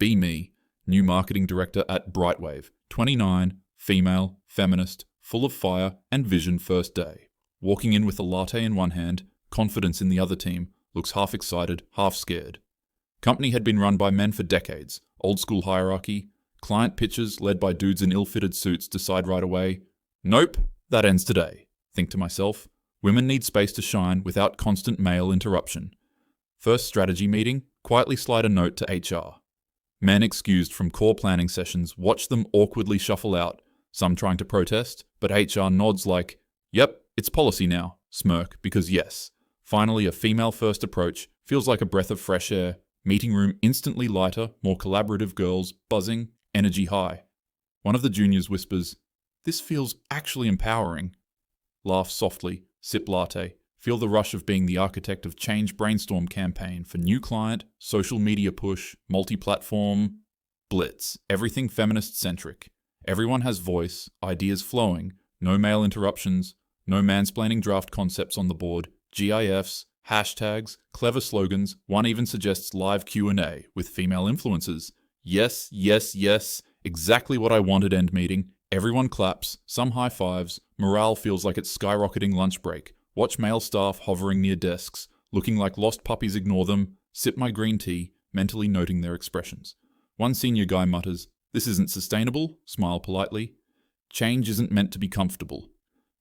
Be me, new marketing director at Brightwave, 29, female, feminist, full of fire and vision first day. Walking in with a latte in one hand, confidence in the other team, looks half excited, half scared. Company had been run by men for decades, old school hierarchy. Client pitches led by dudes in ill-fitted suits decide right away, nope, that ends today. Think to myself, women need space to shine without constant male interruption. First strategy meeting, quietly slide a note to HR. Men excused from core planning sessions watch them awkwardly shuffle out, some trying to protest, but HR nods like, yep, it's policy now, smirk, because yes. Finally, a female-first approach feels like a breath of fresh air. Meeting room instantly lighter, more collaborative girls, buzzing, energy high. One of the juniors whispers, this feels actually empowering. Laugh softly, sip latte, feel the rush of being the architect of change brainstorm campaign for new client, social media push, multi-platform, blitz, everything feminist-centric. Everyone has voice, ideas flowing, no male interruptions, no mansplaining draft concepts on the board, GIFs, hashtags, clever slogans, one even suggests live Q&A with female influencers. Yes, yes, yes, exactly what I wanted end meeting. Everyone claps, some high fives, morale feels like it's skyrocketing lunch break. Watch male staff hovering near desks, looking like lost puppies ignore them, sip my green tea, mentally noting their expressions. One senior guy mutters, this isn't sustainable, smile politely. Change isn't meant to be comfortable.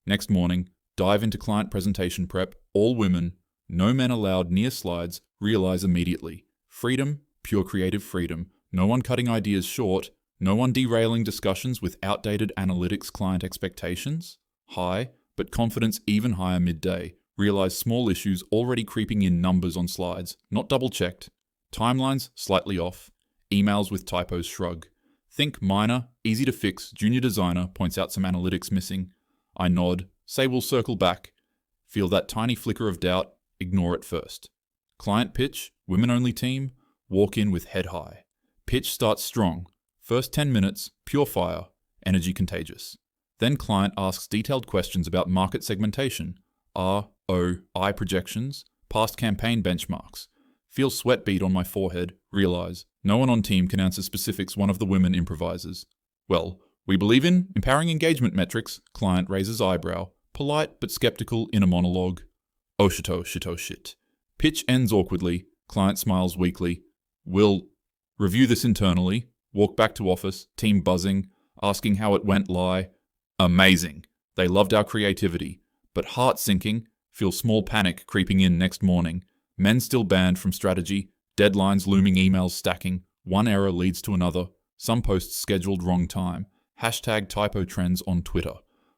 Next morning, dive into client presentation prep, all women, no men allowed near slides, realize immediately. Freedom, pure creative freedom, no one cutting ideas short, no one derailing discussions with outdated analytics client expectations. High, but confidence even higher midday. Realize small issues already creeping in numbers on slides, not double-checked. Timelines slightly off. Emails with typos shrug. Think minor, easy to fix, junior designer points out some analytics missing. I nod, say we'll circle back. Feel that tiny flicker of doubt, ignore it first. Client pitch, women-only team, walk in with head high. Pitch starts strong. First 10 minutes, pure fire, energy contagious. Then client asks detailed questions about market segmentation, ROI projections, past campaign benchmarks. Feel sweat bead on my forehead, realize no one on team can answer specifics. One of the women improvises. Well, we believe in empowering engagement metrics. Client raises eyebrow, polite but skeptical in a monologue. Oh shit, oh shit, oh shit. Pitch ends awkwardly. Client smiles weakly. We'll review this internally. Walk back to office, team buzzing, asking how it went. Lie. Amazing. They loved our creativity. But heart sinking, feel small panic creeping in next morning. Men still banned from strategy, deadlines looming, emails stacking. One error leads to another. Some posts scheduled wrong time. Hashtag typo trends on Twitter.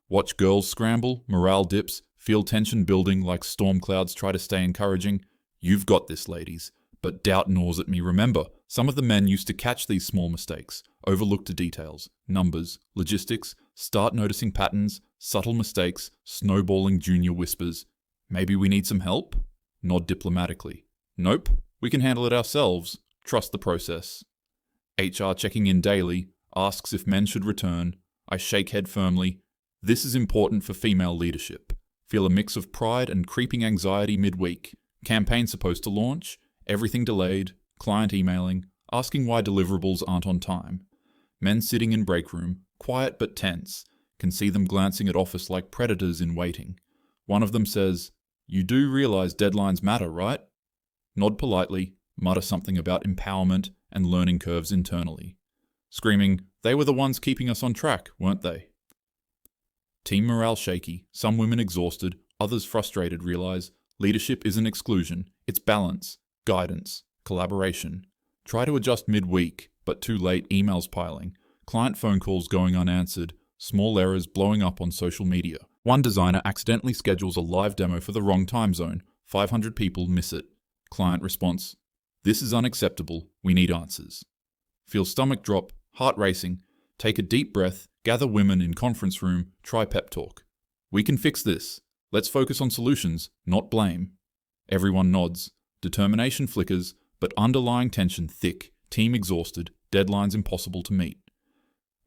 Watch girls scramble, morale dips, feel tension building like storm clouds try to stay encouraging. You've got this, ladies. But doubt gnaws at me. Remember, some of the men used to catch these small mistakes, overlook the details, numbers, logistics, start noticing patterns, subtle mistakes, snowballing junior whispers. Maybe we need some help? Nod diplomatically. Nope, we can handle it ourselves. Trust the process. HR checking in daily, asks if men should return. I shake head firmly. This is important for female leadership. Feel a mix of pride and creeping anxiety midweek. Campaign supposed to launch, everything delayed, client emailing, asking why deliverables aren't on time. Men sitting in break room, quiet but tense, can see them glancing at office like predators in waiting. One of them says, you do realize deadlines matter, right? Nod politely, mutter something about empowerment and learning curves internally. Screaming, they were the ones keeping us on track, weren't they? Team morale shaky, some women exhausted, others frustrated realize leadership isn't exclusion, it's balance, guidance, collaboration. Try to adjust midweek, but too late, emails piling, client phone calls going unanswered, small errors blowing up on social media. One designer accidentally schedules a live demo for the wrong time zone, 500 people miss it. Client response, this is unacceptable, we need answers. Feel stomach drop, heart racing, take a deep breath, gather women in conference room, try pep talk. We can fix this. Let's focus on solutions, not blame. Everyone nods. Determination flickers, but underlying tension thick, team exhausted, deadlines impossible to meet.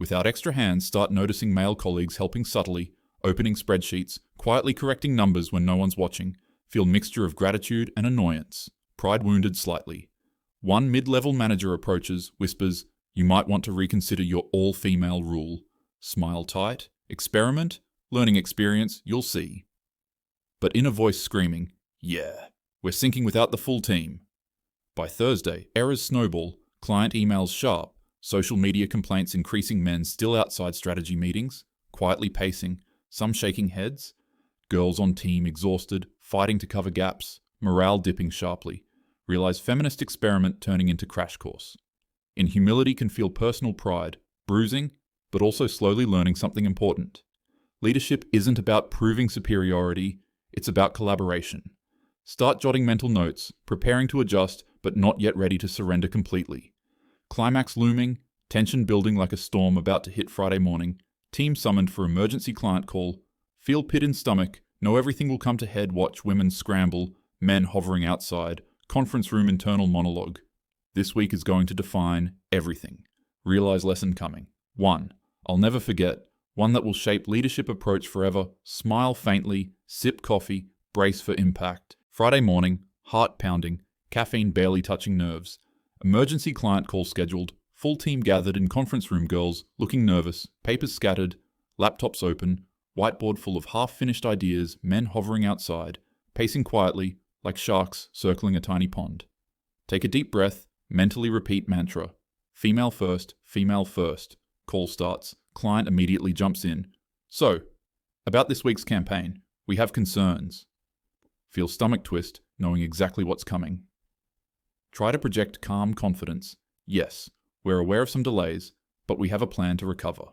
Without extra hands, start noticing male colleagues helping subtly, opening spreadsheets, quietly correcting numbers when no one's watching. Feel mixture of gratitude and annoyance. Pride wounded slightly. One mid-level manager approaches, whispers, "You might want to reconsider your all-female rule. Smile tight, experiment, learning experience, you'll see." But inner voice screaming, "Yeah, we're syncing without the full team." By Thursday, errors snowball, client emails sharp, social media complaints increasing, men still outside strategy meetings, quietly pacing, some shaking heads, girls on team exhausted, fighting to cover gaps, morale dipping sharply, realize feminist experiment turning into crash course. In humility can feel personal pride, bruising, but also slowly learning something important. Leadership isn't about proving superiority, it's about collaboration. Start jotting mental notes, preparing to adjust, but not yet ready to surrender completely. Climax looming, tension building like a storm about to hit Friday morning, team summoned for emergency client call, feel pit in stomach, know everything will come to head, watch women scramble, men hovering outside, conference room internal monologue. This week is going to define everything. Realize lesson coming. 1. I'll never forget, one that will shape leadership approach forever, smile faintly, sip coffee, brace for impact. Friday morning, heart pounding, caffeine barely touching nerves. Emergency client call scheduled, full team gathered in conference room, girls looking nervous, papers scattered, laptops open, whiteboard full of half-finished ideas, men hovering outside, pacing quietly, like sharks circling a tiny pond. Take a deep breath, mentally repeat mantra. Female first, female first. Call starts, client immediately jumps in. So, about this week's campaign, we have concerns. Feel stomach twist, knowing exactly what's coming. Try to project calm confidence. Yes, we're aware of some delays, but we have a plan to recover.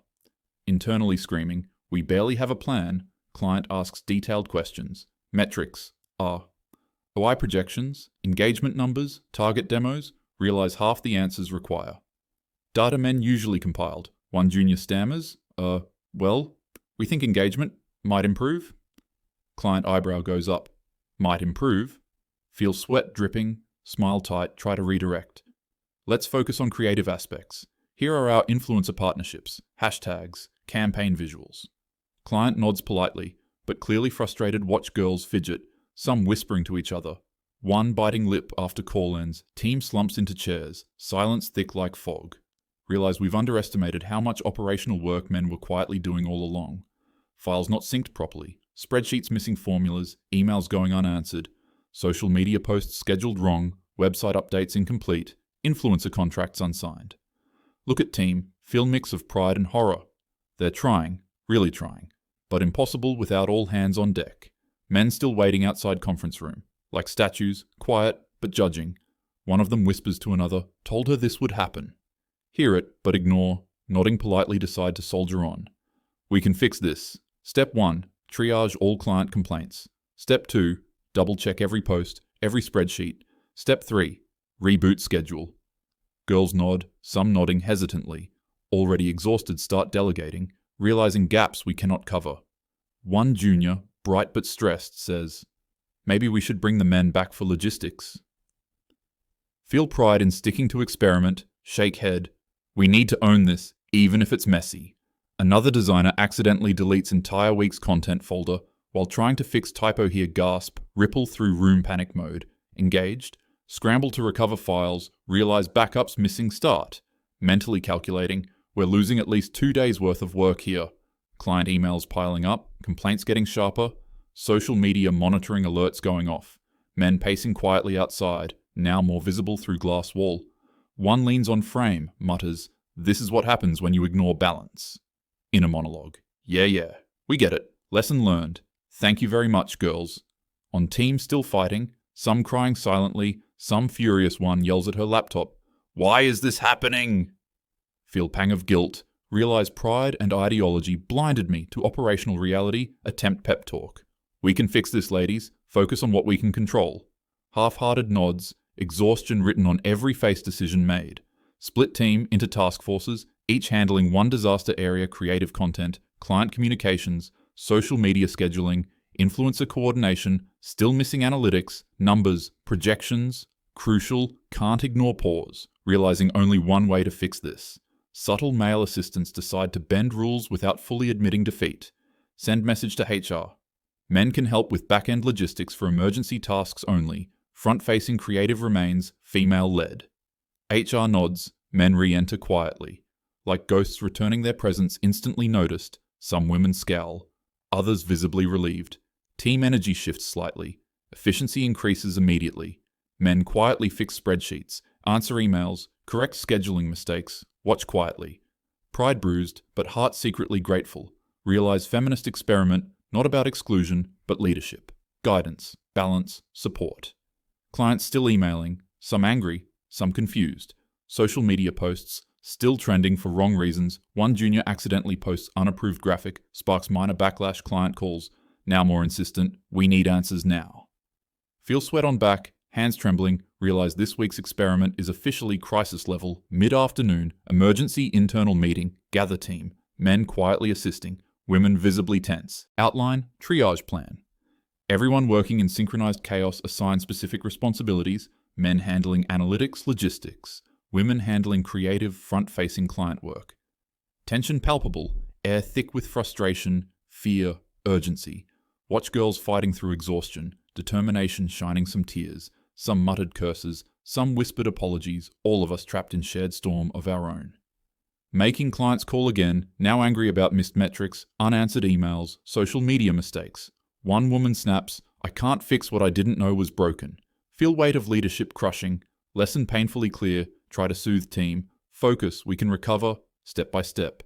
Internally screaming, we barely have a plan. Client asks detailed questions. Metrics are OI projections, engagement numbers, target demos, realize half the answers require. Data men usually compiled. One junior stammers, well, we think engagement might improve. Client eyebrow goes up. Might improve. Feel sweat dripping, smile tight, try to redirect. Let's focus on creative aspects. Here are our influencer partnerships, hashtags, campaign visuals. Client nods politely, but clearly frustrated, watch girls fidget, some whispering to each other. One biting lip after call ends, team slumps into chairs, silence thick like fog. Realize we've underestimated how much operational work men were quietly doing all along. Files not synced properly, spreadsheets missing formulas, emails going unanswered, social media posts scheduled wrong, website updates incomplete, influencer contracts unsigned. Look at team, feel mix of pride and horror. They're trying, really trying, but impossible without all hands on deck. Men still waiting outside conference room, like statues, quiet but judging. One of them whispers to another, told her this would happen. Hear it, but ignore, nodding politely decide to soldier on. We can fix this. Step 1, triage all client complaints. Step 2, double check every post, every spreadsheet. Step 3, reboot schedule. Girls nod, some nodding hesitantly. Already exhausted start delegating, realizing gaps we cannot cover. One junior, bright but stressed, says, "Maybe we should bring the men back for logistics." Feel pride in sticking to experiment, shake head. We need to own this, even if it's messy. Another designer accidentally deletes entire week's content folder while trying to fix typo here, gasp, ripple through room panic mode. Engaged, scramble to recover files, realize backups missing start. Mentally calculating, we're losing at least 2 days worth of work here. Client emails piling up, complaints getting sharper, social media monitoring alerts going off. Men pacing quietly outside, now more visible through glass wall. One leans on frame, mutters, "This is what happens when you ignore balance." Inner monologue. Yeah, we get it. Lesson learned. Thank you very much, girls. On team still fighting, some crying silently, some furious one yells at her laptop, "Why is this happening?" Feel pang of guilt. Realize pride and ideology blinded me to operational reality, attempt pep talk. We can fix this, ladies. Focus on what we can control. Half-hearted nods, exhaustion written on every face decision made. Split team into task forces, each handling one disaster area: creative content, client communications, social media scheduling, influencer coordination, still missing analytics, numbers, projections. Crucial, can't ignore pause, realizing only one way to fix this. Subtle male assistants decide to bend rules without fully admitting defeat. Send message to HR. Men can help with back-end logistics for emergency tasks only. Front-facing creative remains female-led. HR nods, men re-enter quietly. Like ghosts returning their presence instantly noticed, some women scowl, others visibly relieved. Team energy shifts slightly. Efficiency increases immediately. Men quietly fix spreadsheets, answer emails, correct scheduling mistakes, watch quietly. Pride bruised, but heart secretly grateful. Realize feminist experiment, not about exclusion, but leadership. Guidance, balance, support. Clients still emailing, some angry, some confused. Social media posts, still trending for wrong reasons. One junior accidentally posts unapproved graphic, sparks minor backlash. Client calls, now more insistent, we need answers now. Feel sweat on back, hands trembling, realize this week's experiment is officially crisis level. Mid-afternoon, emergency internal meeting, gather team, men quietly assisting, women visibly tense. Outline, triage plan. Everyone working in synchronized chaos assigned specific responsibilities, men handling analytics, logistics, women handling creative, front-facing client work. Tension palpable, air thick with frustration, fear, urgency. Watch girls fighting through exhaustion, determination shining some tears, some muttered curses, some whispered apologies, all of us trapped in shared storm of our own. Making clients call again, now angry about missed metrics, unanswered emails, social media mistakes. One woman snaps, I can't fix what I didn't know was broken. Feel weight of leadership crushing, lesson painfully clear, try to soothe team, focus, we can recover, step by step.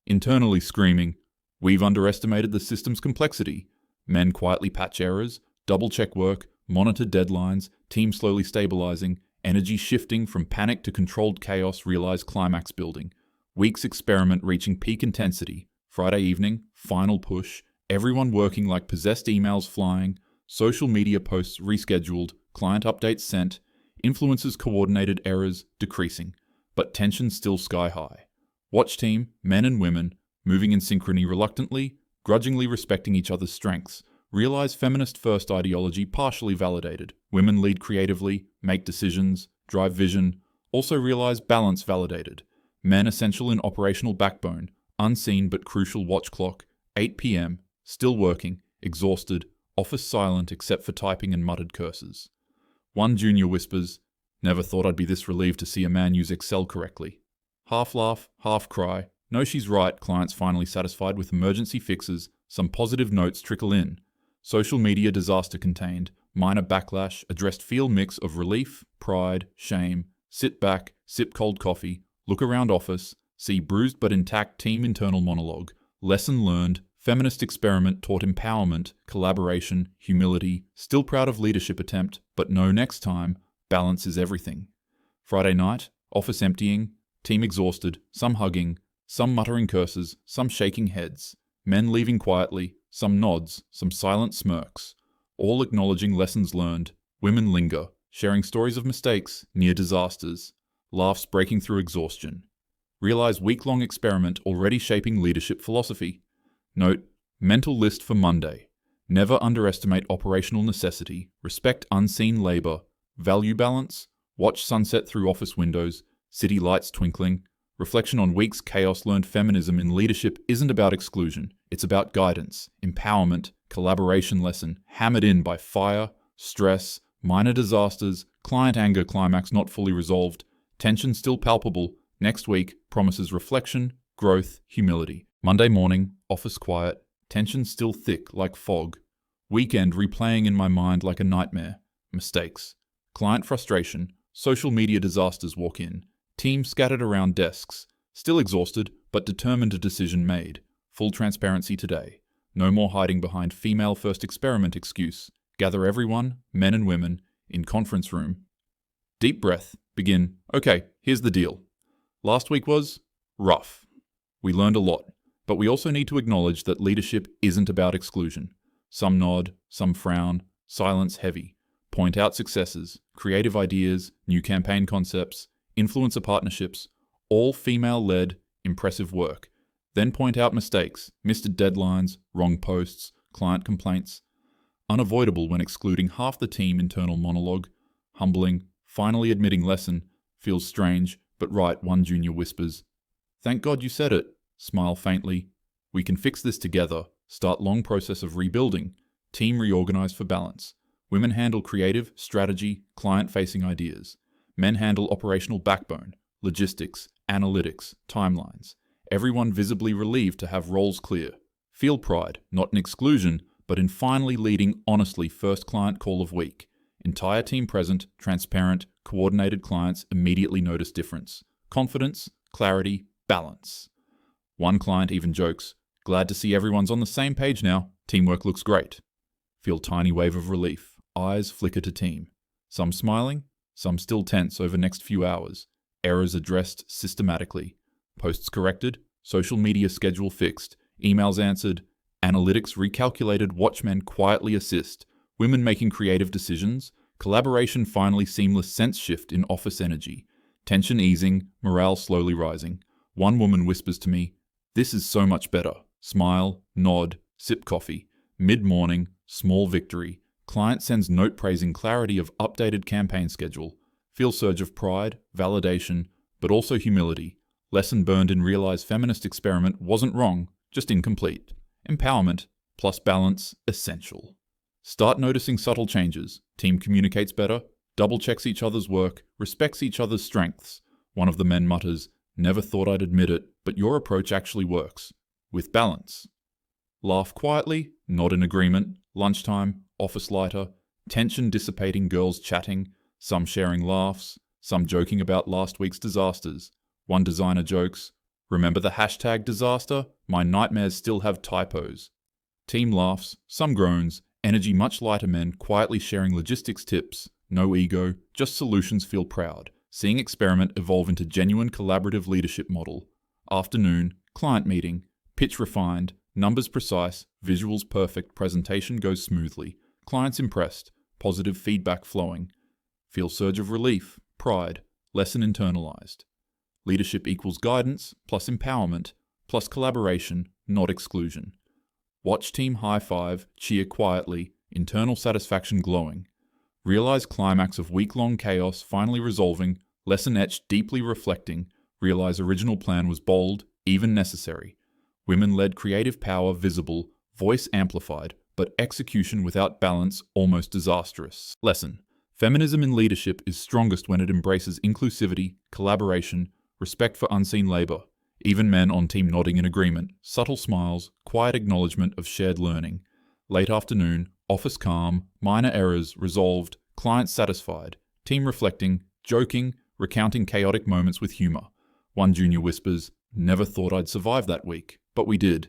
Internally screaming, we've underestimated the system's complexity. Men quietly patch errors, double-check work, monitor deadlines, team slowly stabilizing, energy shifting from panic to controlled chaos, realize climax building. Week's experiment reaching peak intensity. Friday evening, final push, everyone working like possessed, emails flying, social media posts rescheduled, client updates sent, influencers coordinated, errors decreasing, but tension still sky high. Watch team, men and women, moving in synchrony reluctantly, grudgingly respecting each other's strengths. Realize feminist first ideology partially validated. Women lead creatively, make decisions, drive vision. Also realize balance validated. Men essential in operational backbone, unseen but crucial watch clock, 8 p.m., still working, exhausted, office silent except for typing and muttered curses. One junior whispers, never thought I'd be this relieved to see a man use Excel correctly. Half laugh, half cry. No, she's right. Clients finally satisfied with emergency fixes. Some positive notes trickle in. Social media disaster contained. Minor backlash addressed. Feel mix of relief, pride, shame. Sit back, sip cold coffee. Look around office. See bruised but intact team internal monologue. Lesson learned. Feminist experiment taught empowerment, collaboration, humility. Still proud of leadership attempt, but no, next time. Balance is everything. Friday night. Office emptying. Team exhausted. Some hugging. Some muttering curses. Some shaking heads. Men leaving quietly. Some nods. Some silent smirks. All acknowledging lessons learned. Women linger, sharing stories of mistakes, near disasters. Laughs breaking through exhaustion. Realize week-long experiment already shaping leadership philosophy. Note, mental list for Monday. Never underestimate operational necessity. Respect unseen labor. Value balance. Watch sunset through office windows. City lights twinkling. Reflection on week's chaos. Learned feminism in leadership isn't about exclusion. It's about guidance, empowerment, collaboration. Lesson hammered in by fire, stress, minor disasters, client anger. Climax not fully resolved. Tension still palpable. Next week promises reflection, growth, humility. Monday morning, office quiet, tension still thick like fog. Weekend replaying in my mind like a nightmare. Mistakes. Client frustration. Social media disasters walk in. Team scattered around desks. Still exhausted, but determined. A decision made. Full transparency today. No more hiding behind female first experiment excuse. Gather everyone, men and women, in conference room. Deep breath. Begin. Okay, here's the deal. Last week was rough. We learned a lot. But we also need to acknowledge that leadership isn't about exclusion. Some nod, some frown, silence heavy. Point out successes, creative ideas, new campaign concepts, influencer partnerships, all female-led, impressive work. Then point out mistakes, missed deadlines, wrong posts, client complaints. Unavoidable when excluding half the team. Internal monologue. Humbling, finally admitting lesson. Feels strange, but right. One junior whispers, thank God you said it. Smile faintly. We can fix this together. Start long process of rebuilding. Team reorganize for balance. Women handle creative, strategy, client-facing ideas. Men handle operational backbone, logistics, analytics, timelines. Everyone visibly relieved to have roles clear. Feel pride, not in exclusion, but in finally leading honestly first client call of week. Entire team present, transparent, coordinated clients immediately notice difference. Confidence, clarity, balance. One client even jokes, "Glad to see everyone's on the same page now. Teamwork looks great." Feel tiny wave of relief. Eyes flicker to team. Some smiling, some still tense over next few hours. Errors addressed systematically. Posts corrected, social media schedule fixed, emails answered, analytics recalculated, watchmen quietly assist, women making creative decisions, collaboration finally seamless sense shift in office energy, tension easing, morale slowly rising. One woman whispers to me, "This is so much better." Smile, nod, sip coffee. Mid-morning, small victory. Client sends note praising clarity of updated campaign schedule. Feel surge of pride, validation, but also humility. Lesson burned in realize feminist experiment wasn't wrong, just incomplete. Empowerment plus balance essential. Start noticing subtle changes. Team communicates better, double checks each other's work, respects each other's strengths. One of the men mutters, "Never thought I'd admit it, but your approach actually works." With balance. Laugh quietly, nod in agreement. Lunchtime, office lighter, tension dissipating, girls chatting, some sharing laughs, some joking about last week's disasters. One designer jokes, "Remember the hashtag disaster? My nightmares still have typos." Team laughs, some groans, energy much lighter men quietly sharing logistics tips. No ego, just solutions. Feel proud. Seeing experiment evolve into genuine collaborative leadership model. Afternoon, client meeting, pitch refined, numbers precise, visuals perfect, presentation goes smoothly. Clients impressed, positive feedback flowing. Feel surge of relief, pride, lesson internalized. Leadership equals guidance, plus empowerment, plus collaboration, not exclusion. Watch team high five, cheer quietly, internal satisfaction glowing. Realize climax of week-long chaos finally resolving, lesson etched deeply reflecting. Realize original plan was bold, even necessary. Women-led creative power visible, voice amplified, but execution without balance almost disastrous. Lesson. Feminism in leadership is strongest when it embraces inclusivity, collaboration, respect for unseen labor. Even men on team nodding in agreement, subtle smiles, quiet acknowledgement of shared learning. Late afternoon, office calm, minor errors resolved, clients satisfied, team reflecting, joking, recounting chaotic moments with humor. One junior whispers, "Never thought I'd survive that week, but we did."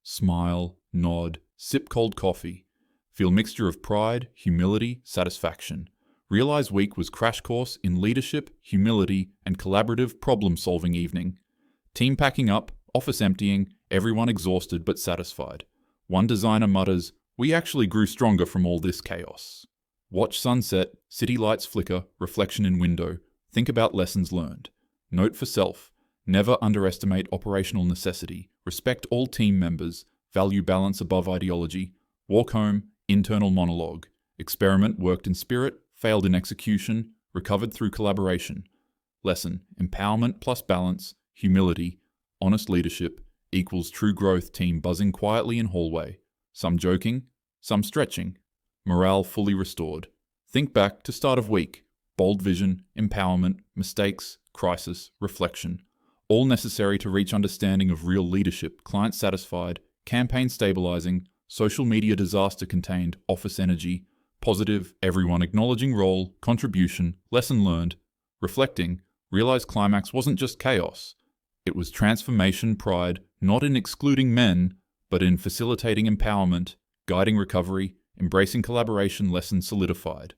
Smile, nod, sip cold coffee. Feel mixture of pride, humility, satisfaction. Realize week was crash course in leadership, humility, and collaborative problem-solving evening. Team packing up, office emptying, everyone exhausted but satisfied. One designer mutters, "We actually grew stronger from all this chaos." Watch sunset, city lights flicker, reflection in window. Think about lessons learned. Note for self, never underestimate operational necessity. Respect all team members. Value balance above ideology. Walk home, internal monologue. Experiment worked in spirit, failed in execution, recovered through collaboration. Lesson, empowerment plus balance, humility, honest leadership equals true growth. Team buzzing quietly in hallway. Some joking, some stretching. Morale fully restored. Think back to start of week. Bold vision, empowerment, mistakes, crisis, reflection. All necessary to reach understanding of real leadership. Client satisfied, campaign stabilizing, social media disaster contained, office energy, positive, everyone acknowledging role, contribution, lesson learned, reflecting, realize climax wasn't just chaos. It was transformation, pride, not in excluding men, but in facilitating empowerment, guiding recovery, embracing collaboration, lesson solidified.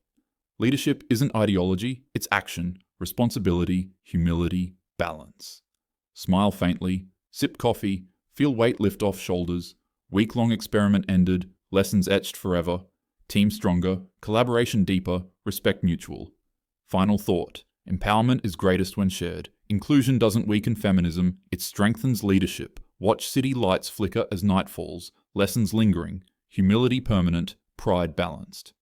Leadership isn't ideology, it's action, responsibility, humility, balance. Smile faintly, sip coffee, feel weight lift off shoulders. Week-long experiment ended, lessons etched forever. Team stronger, collaboration deeper, respect mutual. Final thought, empowerment is greatest when shared. Inclusion doesn't weaken feminism, it strengthens leadership. Watch city lights flicker as night falls, lessons lingering, humility permanent, pride balanced.